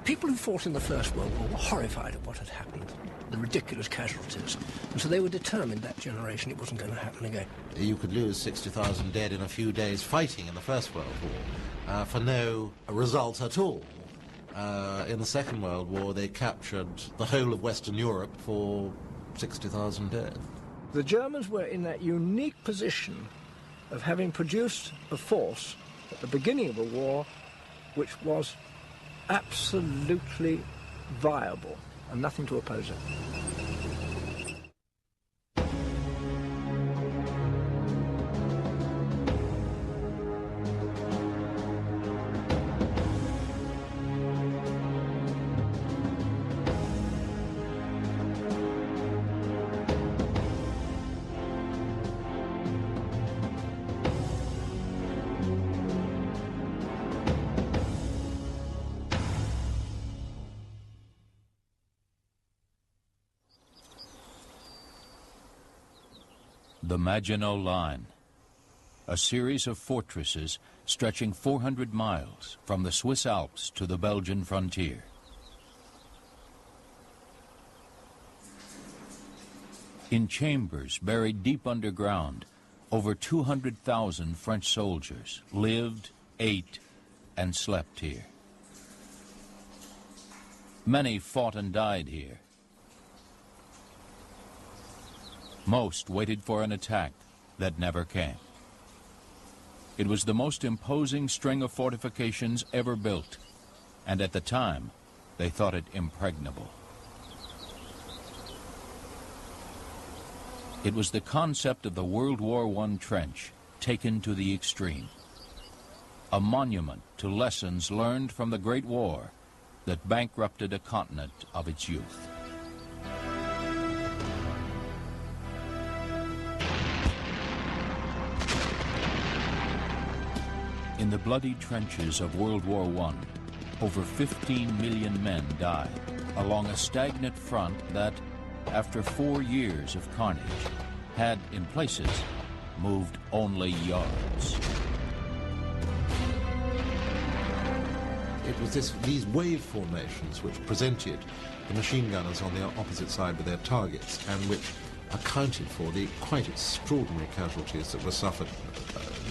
people who fought in the First World War were horrified at what had happened, the ridiculous casualties, and so they were determined that generation it wasn't going to happen again. You could lose 60,000 dead in a few days fighting in the First World War for no result at all. In the Second World War, they captured the whole of Western Europe for 60,000 dead. The Germans were in that unique position of having produced a force at the beginning of a war which was absolutely viable and nothing to oppose it. The Maginot Line, a series of fortresses stretching 400 miles from the Swiss Alps to the Belgian frontier. In chambers buried deep underground, over 200,000 French soldiers lived, ate, and slept here. Many fought and died here. Most waited for an attack that never came. It was the most imposing string of fortifications ever built, and at the time, they thought it impregnable. It was the concept of the World War I trench taken to the extreme, a monument to lessons learned from the Great War that bankrupted a continent of its youth. In the bloody trenches of World War I, over 15 million men died along a stagnant front that, after 4 years of carnage, had, in places, moved only yards. It was these wave formations which presented the machine gunners on the opposite side with their targets, and which accounted for the quite extraordinary casualties that were suffered.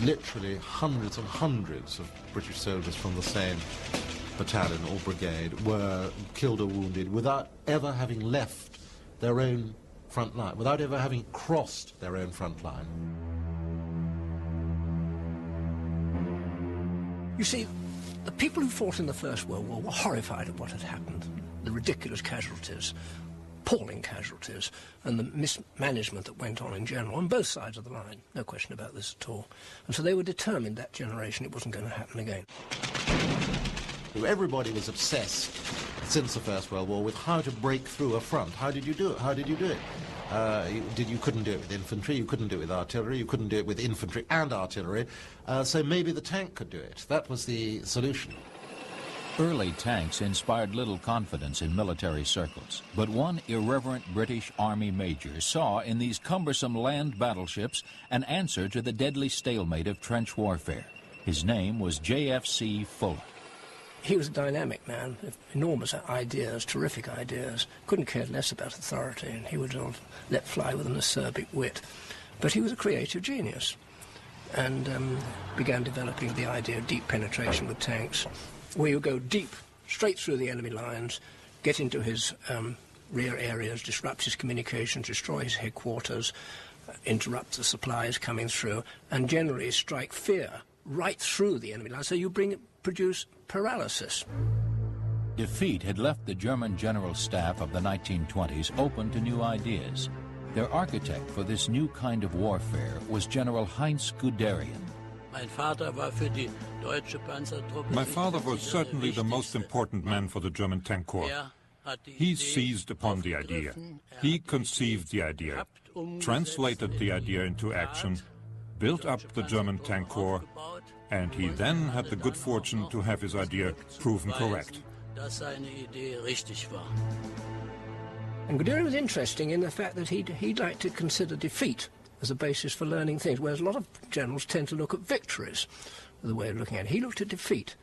Literally hundreds and hundreds of British soldiers from the same battalion or brigade were killed or wounded without ever having left their own front line, without ever having crossed their own front line. You see, the people who fought in the First World War were horrified at what had happened, the ridiculous casualties, appalling casualties, and the mismanagement that went on in general on both sides of the line. No question about this at all. And so they were determined that generation it wasn't going to happen again. Everybody was obsessed since the First World War with how to break through a front. How did you do it? How did you do it? You couldn't do it with infantry, you couldn't do it with artillery, you couldn't do it with infantry and artillery, so maybe the tank could do it. That was the solution. Early tanks inspired little confidence in military circles, but one irreverent British Army major saw in these cumbersome land battleships an answer to the deadly stalemate of trench warfare. His name was J.F.C. Fuller. He was a dynamic man, enormous ideas, terrific ideas, couldn't care less about authority, and he would let fly with an acerbic wit. But he was a creative genius, and began developing the idea of deep penetration with tanks, where you go deep, straight through the enemy lines, get into his rear areas, disrupt his communications, destroy his headquarters, interrupt the supplies coming through, and generally strike fear right through the enemy lines, so you produce paralysis. Defeat had left the German General Staff of the 1920s open to new ideas. Their architect for this new kind of warfare was General Heinz Guderian. My father was certainly the most important man for the German Tank Corps. He seized upon the idea. He conceived the idea, translated the idea into action, built up the German Tank Corps, and he then had the good fortune to have his idea proven correct. And Guderian was interesting in the fact that he'd like to consider defeat as a basis for learning things, whereas a lot of generals tend to look at victories, the way of looking at it. He looked at defeat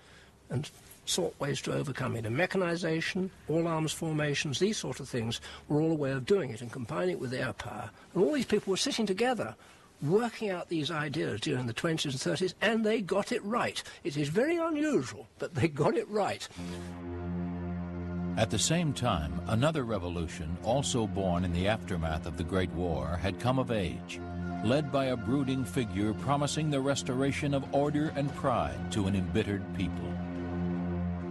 and sought ways to overcome it. And mechanization, all arms formations, these sort of things were all a way of doing it and combining it with air power. And all these people were sitting together, working out these ideas during the 20s and 30s, and they got it right. It is very unusual, but they got it right. At the same time, another revolution, also born in the aftermath of the Great War, had come of age, led by a brooding figure promising the restoration of order and pride to an embittered people.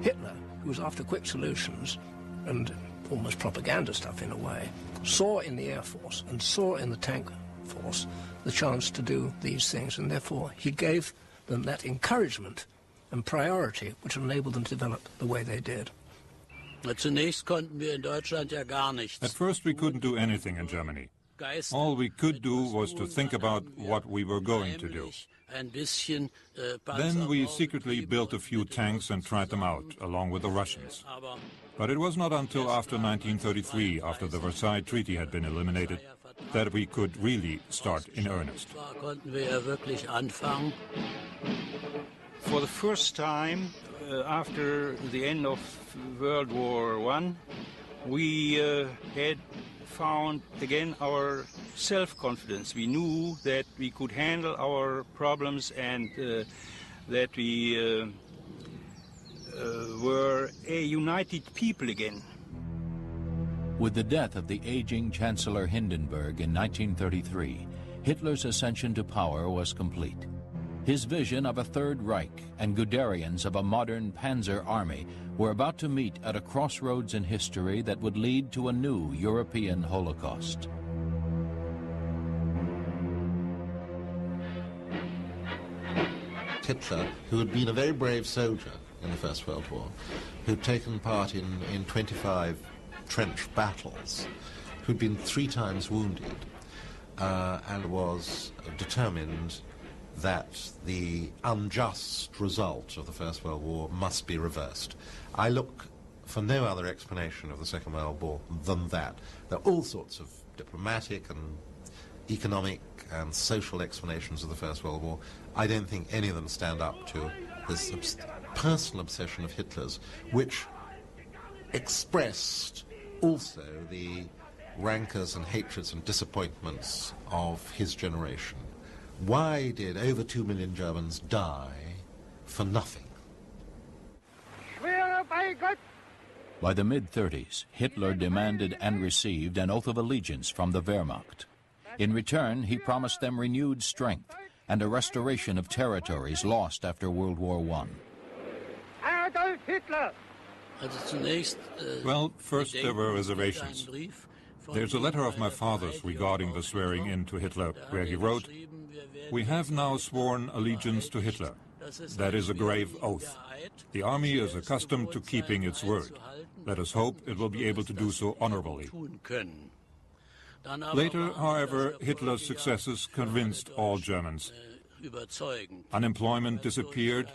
Hitler, who was after quick solutions and almost propaganda stuff in a way, saw in the Air Force and saw in the tank force the chance to do these things, and therefore he gave them that encouragement and priority which enabled them to develop the way they did. At first we couldn't do anything in Germany. All we could do was to think about what we were going to do. Then we secretly built a few tanks and tried them out, along with the Russians. But it was not until after 1933, after the Versailles Treaty had been eliminated, that we could really start in earnest. For the first time, after the end of World War I, we had found again our self-confidence. We knew that we could handle our problems and that we were a united people again. With the death of the aging Chancellor Hindenburg in 1933, Hitler's ascension to power was complete. His vision of a Third Reich and Guderian's of a modern Panzer army were about to meet at a crossroads in history that would lead to a new European Holocaust. Hitler, who had been a very brave soldier in the First World War, who'd taken part in 25 trench battles, who'd been 3 times wounded, and was determined that the unjust result of the First World War must be reversed. I look for no other explanation of the Second World War than that. There are all sorts of diplomatic and economic and social explanations of the First World War. I don't think any of them stand up to this personal obsession of Hitler's, which expressed also the rancors and hatreds and disappointments of his generation. Why did over 2 million Germans die for nothing? By the mid-30s, Hitler demanded and received an oath of allegiance from the Wehrmacht. In return, he promised them renewed strength and a restoration of territories lost after World War I. Adolf Hitler! Well, first there were reservations. There's a letter of my father's regarding the swearing in to Hitler, where he wrote, "We have now sworn allegiance to Hitler. That is a grave oath. The army is accustomed to keeping its word. Let us hope it will be able to do so honorably." Later, however, Hitler's successes convinced all Germans. Unemployment disappeared.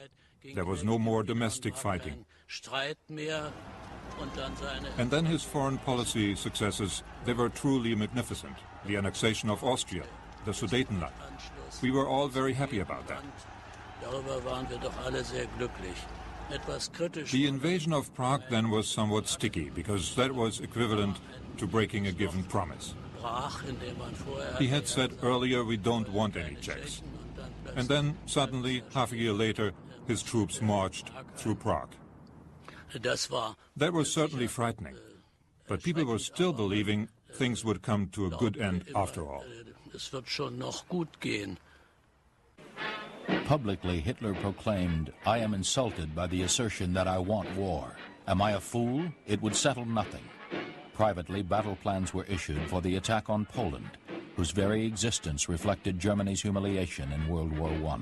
There was no more domestic fighting. And then his foreign policy successes, they were truly magnificent. The annexation of Austria, the Sudetenland. We were all very happy about that. The invasion of Prague then was somewhat sticky, because that was equivalent to breaking a given promise. He had said earlier, we don't want any Czechs. And then, suddenly, half a year later, his troops marched through Prague. That was certainly frightening, but people were still believing things would come to a good end after all. Publicly, Hitler proclaimed, "I am insulted by the assertion that I want war. Am I a fool? It would settle nothing." Privately, battle plans were issued for the attack on Poland, whose very existence reflected Germany's humiliation in World War I.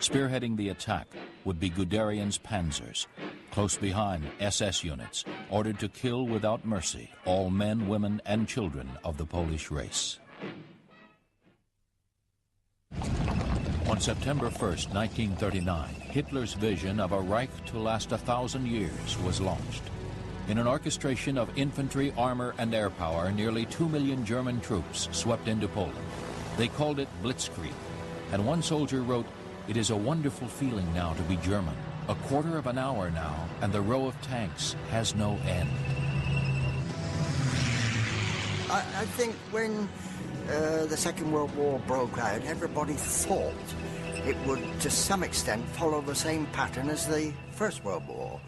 Spearheading the attack would be Guderian's panzers. Close behind, SS units, ordered to kill without mercy all men, women, and children of the Polish race. On September 1st, 1939, Hitler's vision of a Reich to last 1,000 years was launched. In an orchestration of infantry, armor, and air power, nearly 2 million German troops swept into Poland. They called it Blitzkrieg, and one soldier wrote, "It is a wonderful feeling now to be German. A quarter of an hour now, and the row of tanks has no end. I think when the Second World War broke out, everybody thought it would, to some extent, follow the same pattern as the First World War.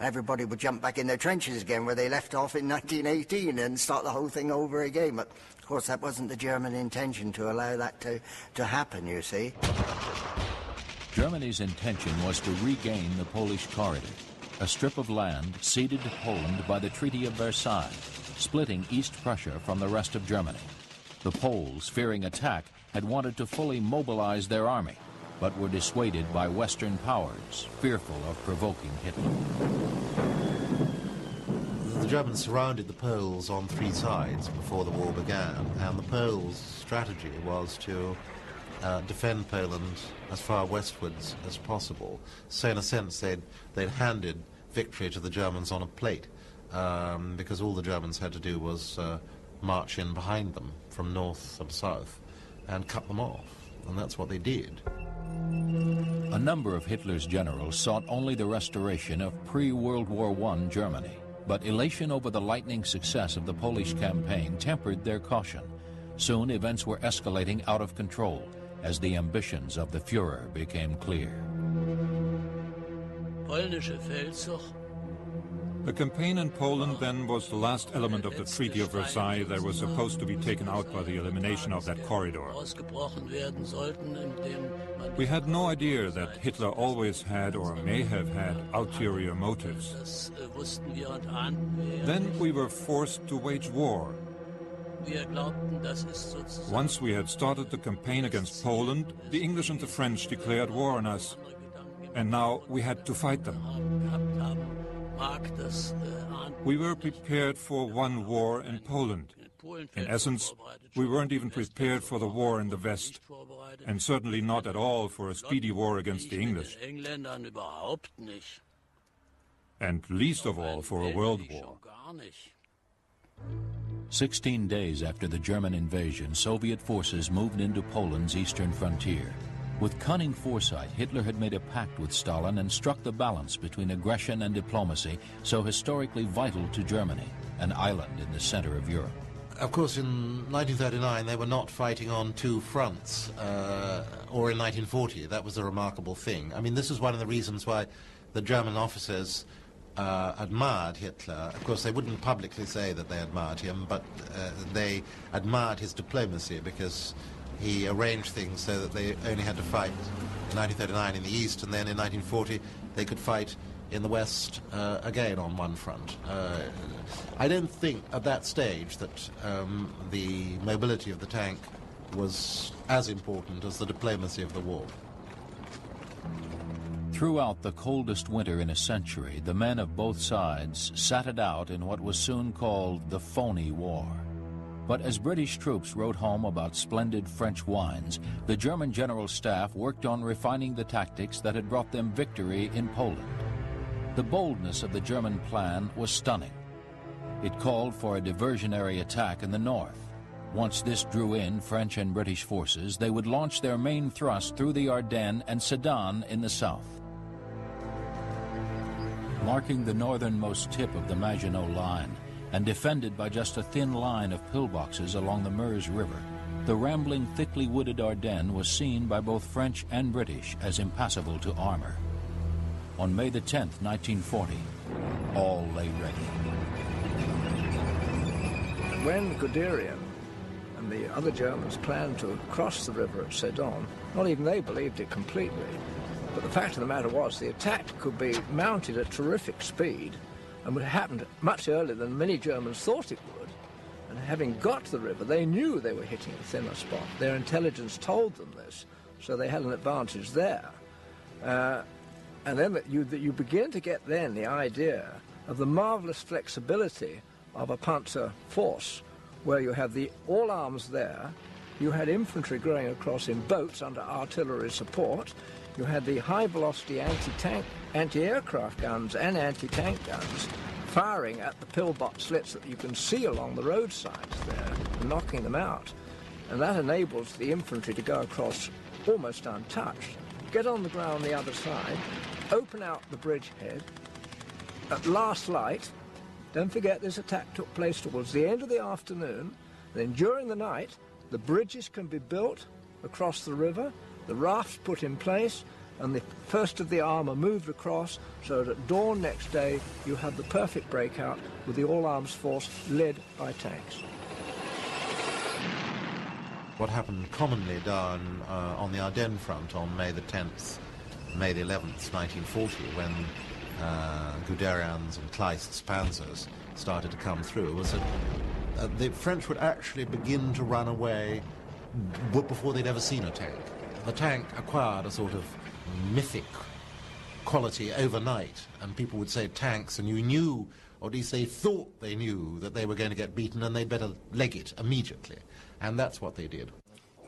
Everybody would jump back in their trenches again where they left off in 1918 and start the whole thing over again. But, of course, that wasn't the German intention to allow that to happen, you see. Germany's intention was to regain the Polish corridor, a strip of land ceded to Poland by the Treaty of Versailles, splitting East Prussia from the rest of Germany. The Poles, fearing attack, had wanted to fully mobilize their army, but were dissuaded by Western powers, fearful of provoking Hitler. The Germans surrounded the Poles on three sides before the war began, and the Poles' strategy was to defend Poland as far westwards as possible. So in a sense they'd handed victory to the Germans on a plate, because all the Germans had to do was march in behind them from north and south and cut them off, and that's what they did. A number of Hitler's generals sought only the restoration of pre-World War I Germany, but elation over the lightning success of the Polish campaign tempered their caution. Soon events were escalating out of control as the ambitions of the Führer became clear. The campaign in Poland then was the last element of the Treaty of Versailles that was supposed to be taken out by the elimination of that corridor. We had no idea that Hitler always had or may have had ulterior motives. Then we were forced to wage war. Once we had started the campaign against Poland, the English and the French declared war on us, and now we had to fight them. We were prepared for one war in Poland. In essence, we weren't even prepared for the war in the West, and certainly not at all for a speedy war against the English, and least of all for a world war. 16 days after the German invasion, Soviet forces moved into Poland's eastern frontier. With cunning foresight, Hitler had made a pact with Stalin and struck the balance between aggression and diplomacy, so historically vital to Germany, an island in the center of Europe. Of course, in 1939, they were not fighting on two fronts, or in 1940. That was a remarkable thing. I mean, this is one of the reasons why the German officers admired Hitler. Of course, they wouldn't publicly say that they admired him, but they admired his diplomacy because he arranged things so that they only had to fight in 1939 in the east, and then in 1940 they could fight in the west again on one front. I don't think at that stage that the mobility of the tank was as important as the diplomacy of the war. Throughout the coldest winter in a century, the men of both sides sat it out in what was soon called the phony war. But as British troops wrote home about splendid French wines, the German General Staff worked on refining the tactics that had brought them victory in Poland. The boldness of the German plan was stunning. It called for a diversionary attack in the north. Once this drew in French and British forces, they would launch their main thrust through the Ardennes and Sedan in the south. Marking the northernmost tip of the Maginot Line, and defended by just a thin line of pillboxes along the Meuse River, the rambling, thickly wooded Ardennes was seen by both French and British as impassable to armor. On May the 10th, 1940, all lay ready. When Guderian and the other Germans planned to cross the river at Sedan, not even they believed it completely. But the fact of the matter was the attack could be mounted at terrific speed and would have happened much earlier than many Germans thought it would. And having got to the river, they knew they were hitting a thinner spot. Their intelligence told them this, so they had an advantage there. And then you begin to get then the idea of the marvelous flexibility of a panzer force, where you have the all arms there, you had infantry going across in boats under artillery support, you had the high-velocity anti-tank, anti-aircraft guns and anti-tank guns firing at the pillbox slits that you can see along the roadsides there, knocking them out. And that enables the infantry to go across almost untouched, get on the ground the other side, open out the bridgehead at last light. Don't forget this attack took place towards the end of the afternoon. Then during the night, the bridges can be built across the river, the rafts put in place, and the first of the armour moved across, so that at dawn next day you had the perfect breakout with the all-arms force led by tanks. What happened commonly down on the Ardennes front on May the 10th, May the 11th, 1940, when Guderian's and Kleist's panzers started to come through, was that the French would actually begin to run away before they'd ever seen a tank. The tank acquired a sort of mythic quality overnight, and people would say tanks, and you knew, or at least they thought they knew, that they were going to get beaten and they'd better leg it immediately. And that's what they did.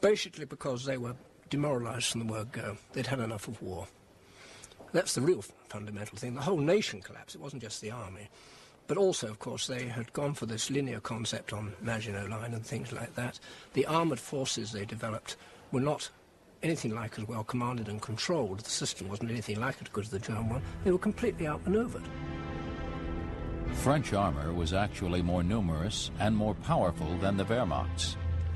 Basically because they were demoralised from the word go. They'd had enough of war. That's the real fundamental thing. The whole nation collapsed. It wasn't just the army. But also, of course, they had gone for this linear concept on Maginot Line and things like that. The armoured forces they developed were not anything like as well commanded and controlled. The system wasn't anything like as good as the German one. They were completely outmanoeuvred. French armour was actually more numerous and more powerful than the Wehrmacht's,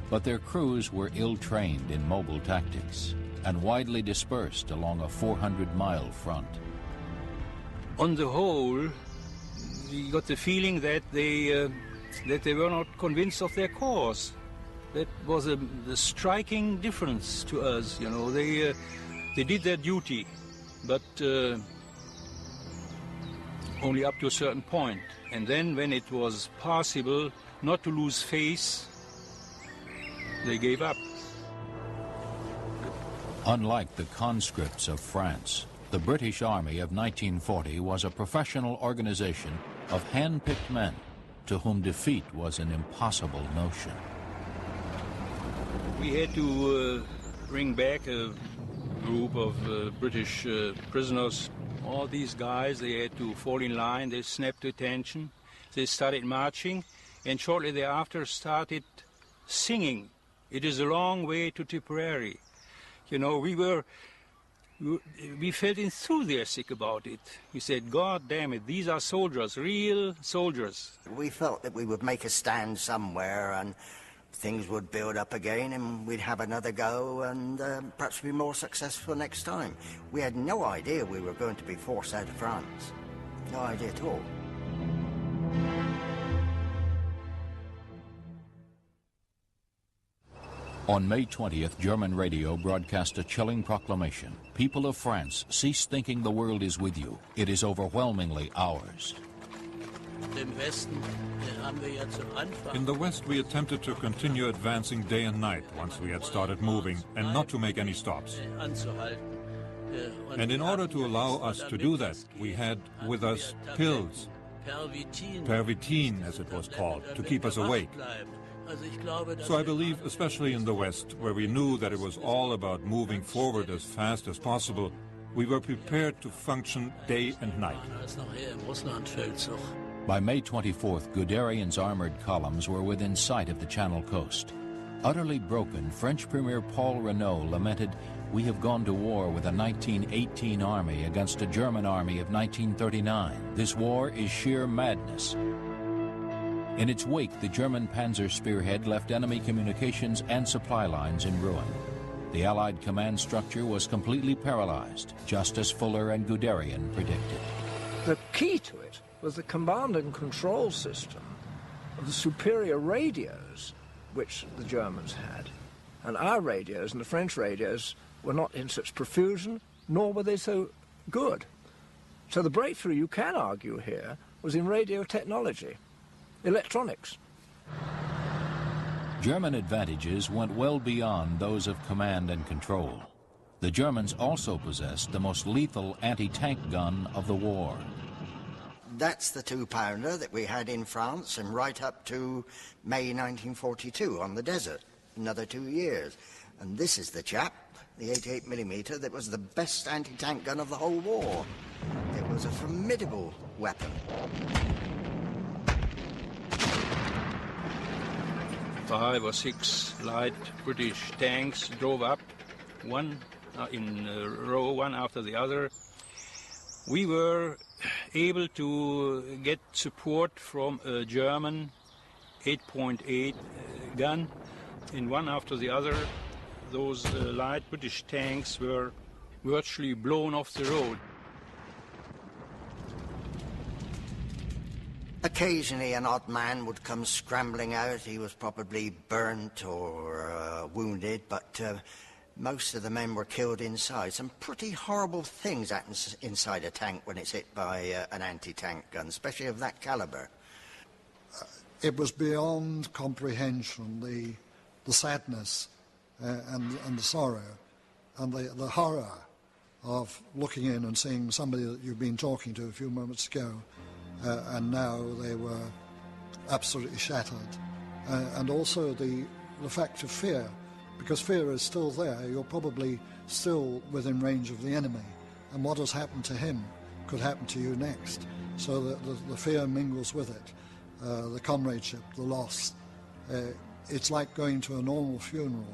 but their crews were ill-trained in mobile tactics and widely dispersed along a 400-mile front. On the whole, we got the feeling that they were not convinced of their cause. That was the striking difference to us. You know, they did their duty, but only up to a certain point. And then, when it was possible not to lose face, they gave up. Unlike the conscripts of France, the British Army of 1940 was a professional organization of hand-picked men to whom defeat was an impossible notion. We had to bring back a group of British prisoners. All these guys, they had to fall in line, they snapped to attention, they started marching, and shortly thereafter started singing. It is a long way to Tipperary. You know, we felt enthusiastic about it. We said, God damn it, these are soldiers, real soldiers. We felt that we would make a stand somewhere and things would build up again and we'd have another go and perhaps be more successful next time. We had no idea we were going to be forced out of France. No idea at all. On May 20th, German radio broadcast a chilling proclamation. People of France, cease thinking the world is with you. It is overwhelmingly ours. In the West, we attempted to continue advancing day and night once we had started moving, and not to make any stops. And in order to allow us to do that, we had with us pills, pervitin as it was called, to keep us awake. So I believe, especially in the West, where we knew that it was all about moving forward as fast as possible, we were prepared to function day and night. By May 24th, Guderian's armored columns were within sight of the Channel coast. Utterly broken, French Premier Paul Renault lamented, "We have gone to war with a 1918 army against a German army of 1939. This war is sheer madness." In its wake, the German Panzer spearhead left enemy communications and supply lines in ruin. The Allied command structure was completely paralyzed, just as Fuller and Guderian predicted. The key to it was the command and control system of the superior radios which the Germans had. And our radios and the French radios were not in such profusion, nor were they so good. So the breakthrough, you can argue here, was in radio technology, electronics. German advantages went well beyond those of command and control. The Germans also possessed the most lethal anti-tank gun of the war. That's the 2-pounder that we had in France and right up to May 1942 on the desert, another 2 years. And this is the chap, the 88mm, that was the best anti-tank gun of the whole war. It was a formidable weapon. 5 or 6 light British tanks drove up, one in a row, one after the other. we were able to get support from a German 8.8 gun, and one after the other, those light British tanks were virtually blown off the road. Occasionally an odd man would come scrambling out. He was probably burnt or wounded, but most of the men were killed inside. Some pretty horrible things happen inside a tank when it's hit by an anti-tank gun, especially of that caliber. It was beyond comprehension, the sadness and the sorrow and the horror of looking in and seeing somebody that you've been talking to a few moments ago, and now they were absolutely shattered. And also the fact of fear, because fear is still there. You're probably still within range of the enemy, and what has happened to him could happen to you next. So the fear mingles with it, the comradeship, the loss. It's like going to a normal funeral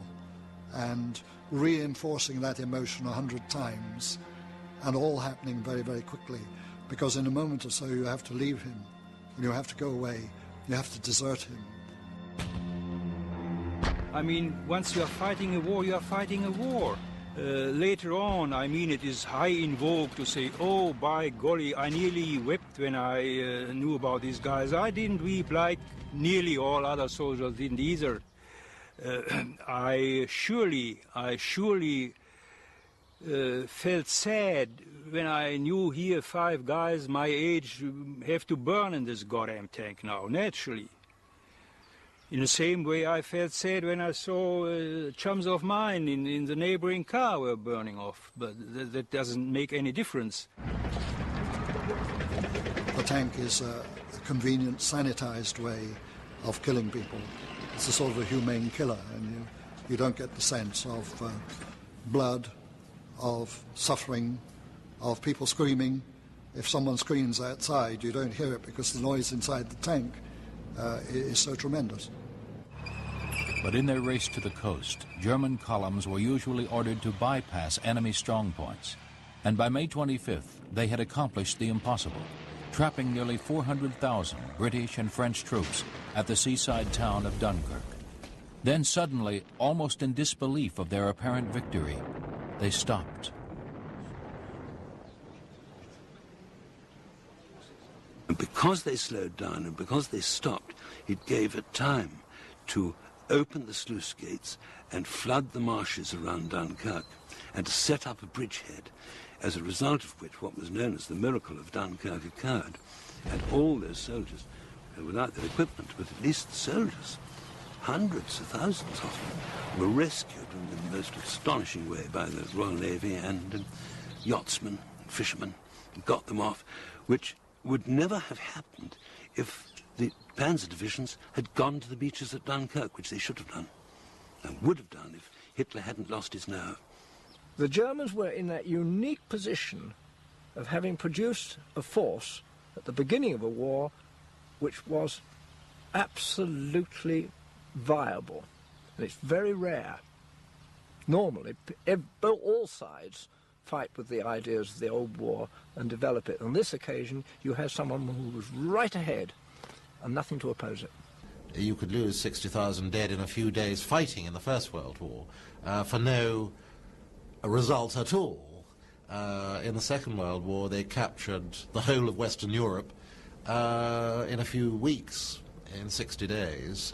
and reinforcing that emotion 100 times, and all happening very, very quickly, because in a moment or so you have to leave him, and you have to go away, you have to desert him. I mean, once you are fighting a war, you are fighting a war. Later on, I mean, it is high in vogue to say, oh, by golly, I nearly wept when I knew about these guys. I didn't weep like nearly all other soldiers didn't either. I surely felt sad when I knew here 5 guys my age have to burn in this goddamn tank now, naturally. In the same way I felt sad when I saw chums of mine in the neighboring car were burning off, but that doesn't make any difference. The tank is a convenient, sanitized way of killing people. It's a sort of a humane killer, and you don't get the sense of blood, of suffering, of people screaming. If someone screams outside, you don't hear it because the noise inside the tank is so tremendous. But in their race to the coast, German columns were usually ordered to bypass enemy strongpoints. And by May 25th, they had accomplished the impossible, trapping nearly 400,000 British and French troops at the seaside town of Dunkirk. Then suddenly, almost in disbelief of their apparent victory, they stopped. And because they slowed down and because they stopped, it gave it time to open the sluice gates and flood the marshes around Dunkirk and to set up a bridgehead, as a result of which what was known as the miracle of Dunkirk occurred. And all those soldiers, without their equipment, but at least soldiers, hundreds of thousands of them, were rescued in the most astonishing way by the Royal Navy and yachtsmen, fishermen, got them off, which would never have happened if the panzer divisions had gone to the beaches at Dunkirk, which they should have done, and would have done if Hitler hadn't lost his nerve. The Germans were in that unique position of having produced a force at the beginning of a war which was absolutely viable. And it's very rare. Normally, all sides fight with the ideas of the old war and develop it. On this occasion, you had someone who was right ahead and nothing to oppose it. You could lose 60,000 dead in a few days fighting in the First World War for no result at all. In the Second World War, they captured the whole of Western Europe in a few weeks, in 60 days,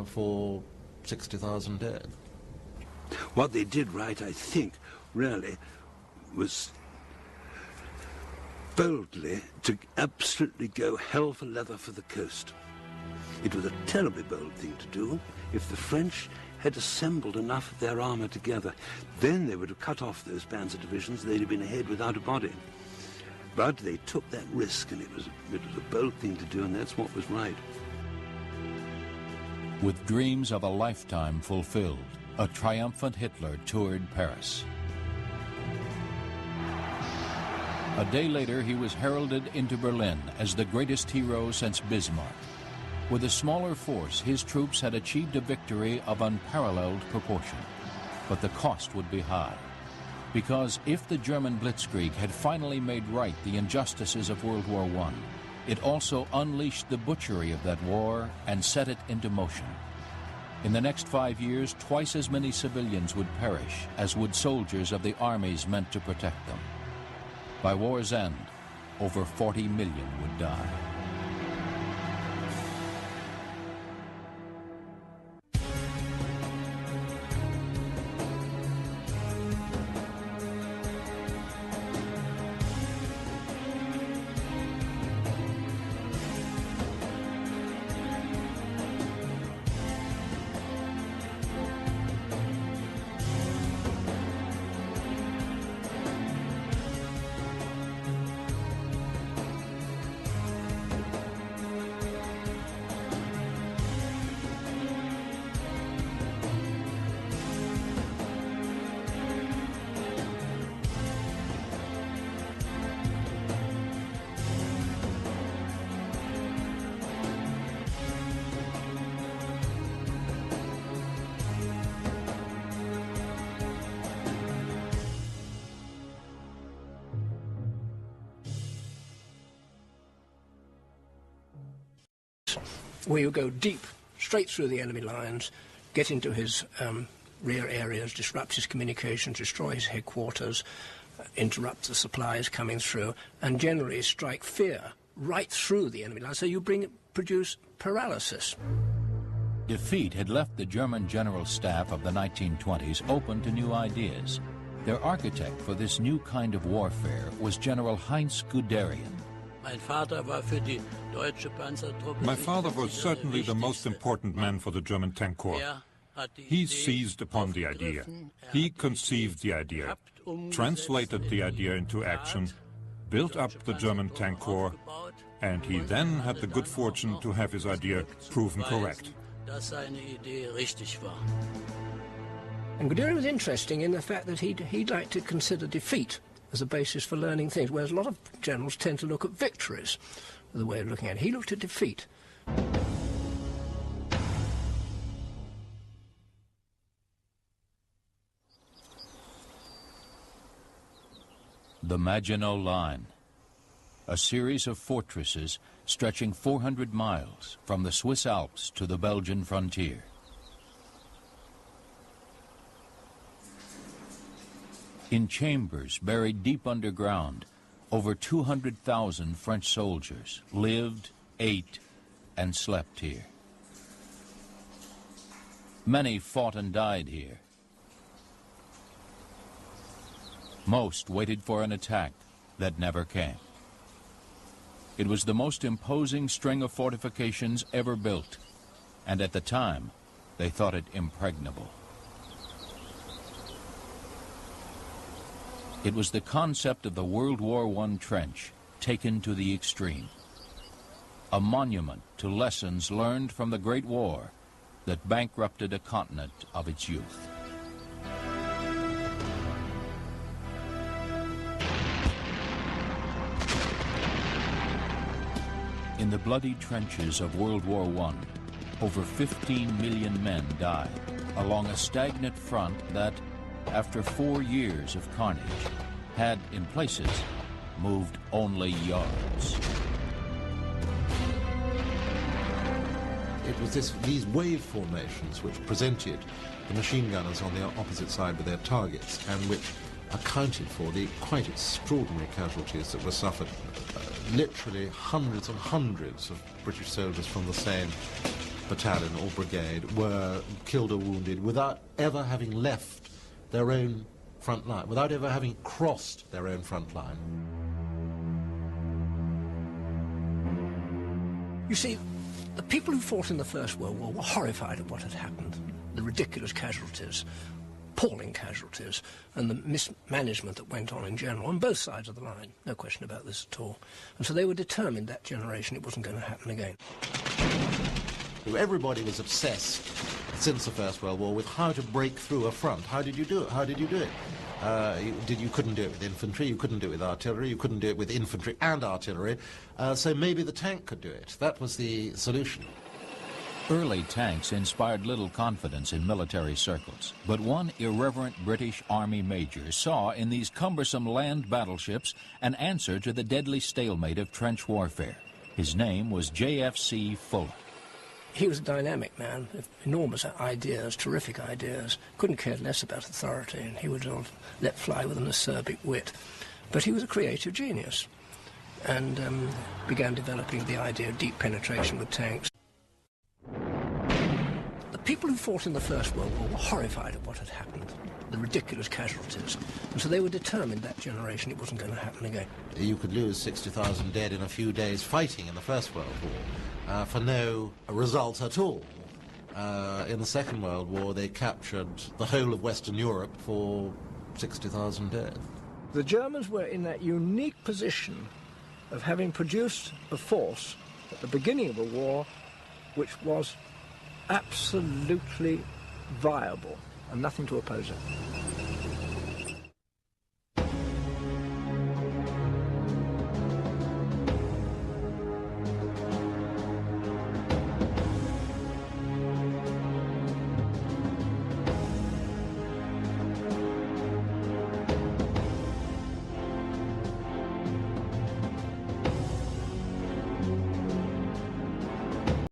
for 60,000 dead. What they did right, I think, really, was boldly to absolutely go hell for leather for the coast. It was a terribly bold thing to do. If the French had assembled enough of their armour together, then they would have cut off those panzer divisions. They'd have been ahead without a body. But they took that risk, and it was a bold thing to do, and that's what was right. With dreams of a lifetime fulfilled, a triumphant Hitler toured Paris. A day later, he was heralded into Berlin as the greatest hero since Bismarck. With a smaller force, his troops had achieved a victory of unparalleled proportion, but the cost would be high. Because if the German blitzkrieg had finally made right the injustices of World War I, it also unleashed the butchery of that war and set it into motion. In the next 5 years, twice as many civilians would perish as would soldiers of the armies meant to protect them. By war's end, over 40 million would die. Where you go deep, straight through the enemy lines, get into his rear areas, disrupt his communications, destroy his headquarters, interrupt the supplies coming through, and generally strike fear right through the enemy lines. So you produce paralysis. Defeat had left the German General Staff of the 1920s open to new ideas. Their architect for this new kind of warfare was General Heinz Guderian. My father was certainly the most important man for the German Tank Corps. He seized upon the idea. He conceived the idea, translated the idea into action, built up the German Tank Corps, and he then had the good fortune to have his idea proven correct. And Guderian was interesting in the fact that he'd like to consider defeat as a basis for learning things, whereas a lot of generals tend to look at victories, the way of looking at it. He looked at defeat. The Maginot Line, a series of fortresses stretching 400 miles from the Swiss Alps to the Belgian frontier. In chambers buried deep underground, over 200,000 French soldiers lived, ate, and slept here. Many fought and died here. Most waited for an attack that never came. It was the most imposing string of fortifications ever built, and at the time, they thought it impregnable. It was the concept of the World War I trench taken to the extreme. A monument to lessons learned from the Great War that bankrupted a continent of its youth. In the bloody trenches of World War I, over 15 million men died along a stagnant front that, after 4 years of carnage, had, in places, moved only yards. It was these wave formations which presented the machine gunners on the opposite side with their targets, and which accounted for the quite extraordinary casualties that were suffered. Literally hundreds and hundreds of British soldiers from the same battalion or brigade were killed or wounded without ever having left their own front line, without ever having crossed their own front line. You see, the people who fought in the First World War were horrified at what had happened, the ridiculous casualties, appalling casualties, and the mismanagement that went on in general on both sides of the line. No question about this at all. And so they were determined, that generation, it wasn't going to happen again. Everybody was obsessed since the First World War with how to break through a front. How did you do it? How did you do it? You couldn't do it with infantry, you couldn't do it with artillery, you couldn't do it with infantry and artillery, so maybe the tank could do it. That was the solution. Early tanks inspired little confidence in military circles, but one irreverent British Army major saw in these cumbersome land battleships an answer to the deadly stalemate of trench warfare. His name was J.F.C. Fuller. He was a dynamic man, enormous ideas, terrific ideas, couldn't care less about authority, and he would let fly with an acerbic wit. But he was a creative genius, and began developing the idea of deep penetration with tanks. The people who fought in the First World War were horrified at what had happened, the ridiculous casualties, and so they were determined that generation it wasn't going to happen again. You could lose 60,000 dead in a few days fighting in the First World War for no result at all. In the Second World War, they captured the whole of Western Europe for 60,000 dead. The Germans were in that unique position of having produced a force at the beginning of a war which was absolutely viable and nothing to oppose it.